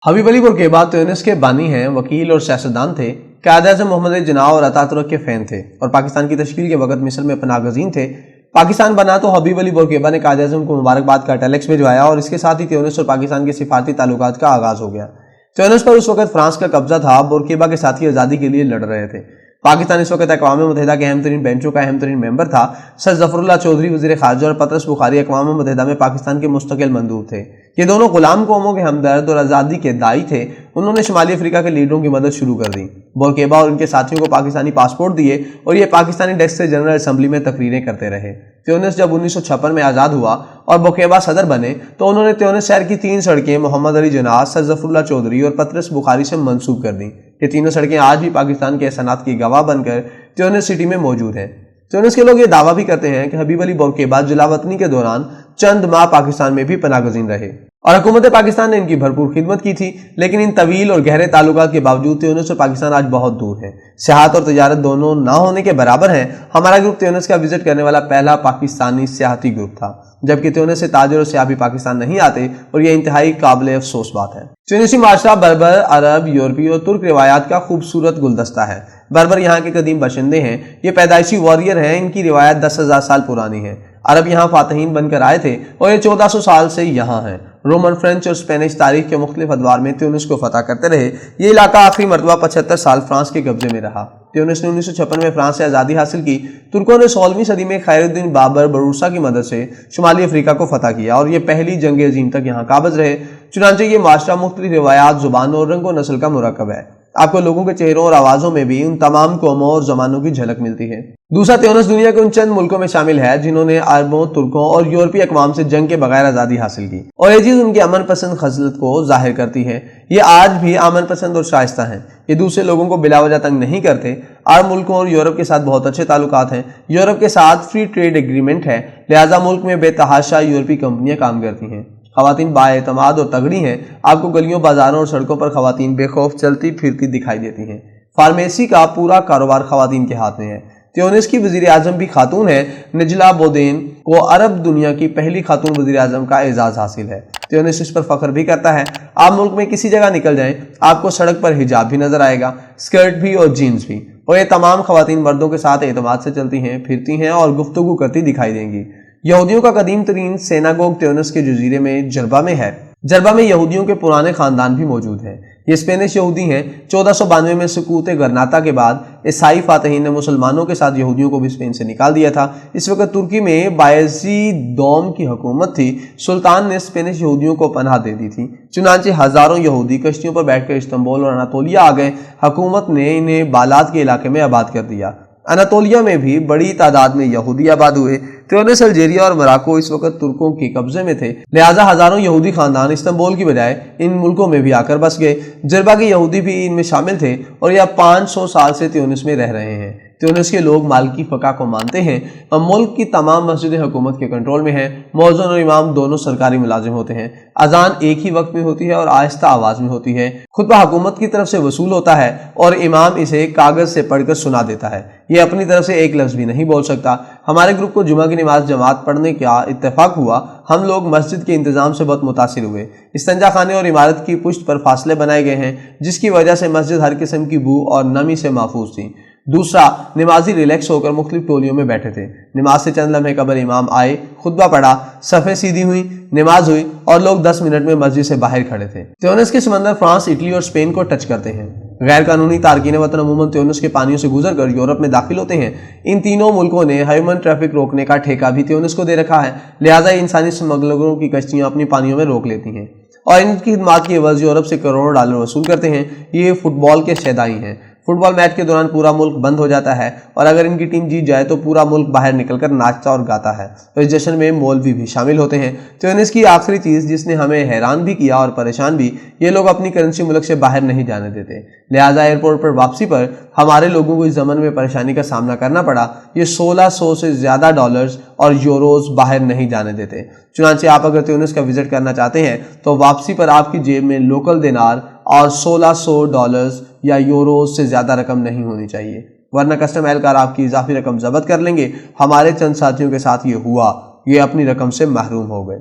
हबीब Ali बुरकीबा Tunis के बानी हैं, वकील और सियासतदान थे। क़ायद-ए-आज़म मोहम्मद अली जिन्नाह और अतातुर्क के फ़ैन थे और पाकिस्तान की तश्कील के वक्त मिस्र में पनाह गज़ीन थे। पाकिस्तान बना तो हबीब अली बुरकीबा ने क़ायद-ए-आज़म को मुबारकबाद का टेलेक्स भिजवाया और इसके साथ ही त्यूनिस और पाकिस्तान के सिफारती ताल्लुकात का आगाज़ हो गया। त्यूनिस पर उस वक्त फ्रांस का कब्जा था। बुरकीबा के साथी आज़ादी के लिए लड़ रहे थे। पाकिस्तान इस वक्त अक़वाम मुत्तहिदा के अहम तरीन बेंचों का अहम तरीन मेंबर था। सर ज़फ़रुल्लाह चौधरी वज़ीर ख़ारजा और पतरस बुखारी अक़वाम मुत्तहिदा में पाकिस्तान के मुस्तक़िल मंदूब थे। ये दोनों ग़ुलाम कौमों के हमदर्द और आज़ादी के दाई थे। उन्होंने शुमाली अफ्रीका के लीडरों की मदद शुरू कर दी। बुरकीबा और उनके साथियों को पाकिस्तानी पासपोर्ट दिए और ये पाकिस्तानी डेस्क से जनरल असम्बली में तकरीरें करते रहे। त्यूनिस जब 1956 में आज़ाद हुआ और बुरकीबा सदर बने तो उन्होंने त्यूनिस शहर की 3 सड़कें मोहम्मद अली जिन्नाह, सर ज़फ़रुल्लाह चौधरी और पतरस बुखारी से मंसूब कर दी। ये तीनों सड़कें आज भी पाकिस्तान के एहसानात की गवाह बनकर त्यूनिस सिटी में मौजूद हैं। त्यूनिस के लोग ये दावा भी करते हैं कि हबीब अली बुरकीबा जलावतनी के दौरान चंद माह पाकिस्तान में भी पनाह गज़ीन रहे और हुकूमत पाकिस्तान ने इनकी भरपूर खिदमत की थी। लेकिन इन तवील और गहरे ताल्लुकात के बावजूद त्यूनिस और पाकिस्तान आज बहुत दूर है। सियाहत और तजारत दोनों ना होने के बराबर हैं। हमारा ग्रुप त्यूनिस का विजिट करने वाला पहला पाकिस्तानी सियाहती ग्रुप था, जबकि त्यूनिस से ताजिर और सियाह भी पाकिस्तान नहीं आते और यह इंतहाई काबिल अफसोस बात है। त्यूनिसी माशरा बर्बर, अरब, यूरोपीय और तुर्क रिवायात का खूबसूरत गुलदस्ता है। बर्बर यहाँ के कदीम बशिंदे हैं। ये पैदाइशी वॉरियर हैं। इनकी रिवायत 10,000 साल पुरानी है। अरब यहाँ फातहीन बनकर आए थे और ये 1400 साल से यहाँ हैं। रोमन, फ्रेंच और स्पेनिश तारीख के मुख्तलिफ अदवार में त्यूनिस को फतह करते रहे। ये इलाका आखिरी मरतबा 75 साल फ्रांस के कब्जे में रहा। त्यूनिस ने 1956 में फ्रांस से आज़ादी हासिल की। तुर्कों ने 16वीं सदी में खैरुद्दीन बाबर बरूसा की मदद से शुमाली अफ्रीका को फतह किया और ये पहली जंग अज़ीम तक यहाँ काबिज रहे। चुनांचे ये माशरा मुख्तलिफ रिवायात, ज़ुबानों और रंग व नस्ल का मुरक्कब है। आपको लोगों के चेहरों और आवाज़ों में भी उन तमाम कौमों और ज़मानों की झलक मिलती है। दूसरा, त्यूनिस दुनिया के उन चंद मुल्कों में शामिल है जिन्होंने अरबों, तुर्कों और यूरोपीय अक़वाम से जंग के बगैर आज़ादी हासिल की और ये चीज़ उनकी अमन पसंद खसलत को जाहिर करती है। ये आज भी अमन पसंद और शाइस्ता हैं। ये दूसरे लोगों को बिलावजह तंग नहीं करते। अरब मुल्कों और यूरोप के साथ बहुत अच्छे ताल्लुकात हैं। यूरोप के साथ फ्री ट्रेड एग्रीमेंट है, लिहाजा मुल्क में बेतहाशा यूरोपीय कंपनियां काम करती हैं। ख़वातीन बाएतमाद और तगड़ी हैं। आपको गलियों, बाजारों और सड़कों पर ख़वातीन बेखौफ चलती फिरती दिखाई देती हैं। फार्मेसी का पूरा कारोबार ख़वातीन के हाथ में है। त्यूनिस की वज़ीर आज़म भी खातून है। नजला बोदेन को अरब दुनिया की पहली खातून वज़ीर आज़म का एजाज़ हासिल है। त्यूनिस इस पर फ़ख्र भी करता है। आप मुल्क में किसी जगह निकल जाएं, आपको सड़क पर हिजाब भी नजर आएगा, स्कर्ट भी और जीन्स भी, और ये तमाम ख़वातीन मर्दों के साथ एतमाद से चलती हैं, फिरती हैं और गुफ्तगू करती दिखाई देंगी। यहूदियों का कदीम तरीन सेनागोग त्यूनिस के जजीरे में जरबा में है। जरबा में यहूदियों के पुराने खानदान भी मौजूद हैं। ये स्पेनिश यहूदी हैं। 1492 में सुकूत गरनाता के बाद ईसाई फातहीन ने मुसलमानों के साथ यहूदियों को भी स्पेन से निकाल दिया था। इस वक्त तुर्की में बायज़ीद दोम की हुकूमत थी। सुल्तान ने स्पेनिश यहूदियों को पनाह दे दी थी। चुनांचे हज़ारों यहूदी कश्तियों पर बैठकर इस्तांबुल और अनातोलिया आ गए। हुकूमत ने इन्हें बालात के इलाके में आबाद कर दिया। अनातोलिया में भी बड़ी तादाद में यहूदी आबाद हुए। त्यूनिस, अल्जीरिया और मोरक्को इस वक्त तुर्कों के कब्जे में थे, लिहाजा हज़ारों यहूदी खानदान इस्तांबुल की बजाय इन मुल्कों में भी आकर बस गए। जरबा के यहूदी भी इनमें शामिल थे और यह 500 साल से त्यूनिस में रह रहे हैं। त्यूनिस के लोग मालिकी फ़क़ा को मानते हैं और मुल्क की तमाम मस्जिदें हुकूमत के कंट्रोल में हैं। मौज़िन और इमाम दोनों सरकारी मुलाजिम होते हैं। अजान एक ही वक्त में होती है और आहिस्ता आवाज़ में होती है। खुतबा हुकूमत की तरफ से वसूल होता है और इमाम इसे कागज़ से पढ़कर सुना देता है। ये अपनी तरफ से एक लफ्ज़ भी नहीं बोल सकता। हमारे ग्रुप को जुमा की नमाज जमात पढ़ने का इत्तेफाक हुआ। हम लोग मस्जिद के इंतज़ाम से बहुत मुतासिर हुए। इस्तंजा खाने और इमारत की पुश्त पर फासले बनाए गए हैं, जिसकी वजह से मस्जिद हर किस्म की बू और नमी से महफूज थी। दूसरा, नमाजी रिलैक्स होकर मुख्तलिफ टोलियों में बैठे थे। नमाज से चंद लम्हे कबल इमाम आए, खुतबा पढ़ा, सफ़े सीधी हुई, नमाज हुई और लोग 10 मिनट में मस्जिद से बाहर खड़े थे। त्यूनिस के समंदर फ्रांस, इटली और स्पेन को टच करते हैं। गैर कानूनी तारकीन वतन अमूमन त्यूनिस के पानियों से गुजर कर यूरोप में दाखिल होते हैं। इन तीनों मुल्कों ने ह्यूमन ट्रैफिक रोकने का ठेका भी त्यूनिस को दे रखा है, लिहाजा इंसानी स्मगलरों की कश्तियाँ अपनी पानियों में रोक लेती हैं और इनकी खिदमात की एवज़ यूरोप से करोड़ों डॉलर वसूल करते हैं। ये फुटबॉल के शैदाई हैं। फुटबॉल मैच के दौरान पूरा मुल्क बंद हो जाता है और अगर इनकी टीम जीत जाए तो पूरा मुल्क बाहर निकलकर नाचता और गाता है। तो इस जश्न में मौलवी भी शामिल होते हैं। त्यूनिस की आखिरी चीज़ जिसने हमें हैरान भी किया और परेशान भी, ये लोग अपनी करेंसी मुल्क से बाहर नहीं जाने देते। लिहाजा एयरपोर्ट पर वापसी पर हमारे लोगों को इस ज़मन में परेशानी का सामना करना पड़ा। ये 1600 से ज़्यादा डॉलर्स और यूरोज़ बाहर नहीं जाने देते। चुनांचे आप अगर त्यूनिस का विजिट करना चाहते हैं तो वापसी पर आपकी जेब में लोकल दिनार और 1600 डॉलर्स या यूरोज़ से ज़्यादा रकम नहीं होनी चाहिए, वरना कस्टम एहलकार आपकी इजाफी रकम जब्त कर लेंगे। हमारे चंद साथियों के साथ ये हुआ, ये अपनी रकम से महरूम हो गए।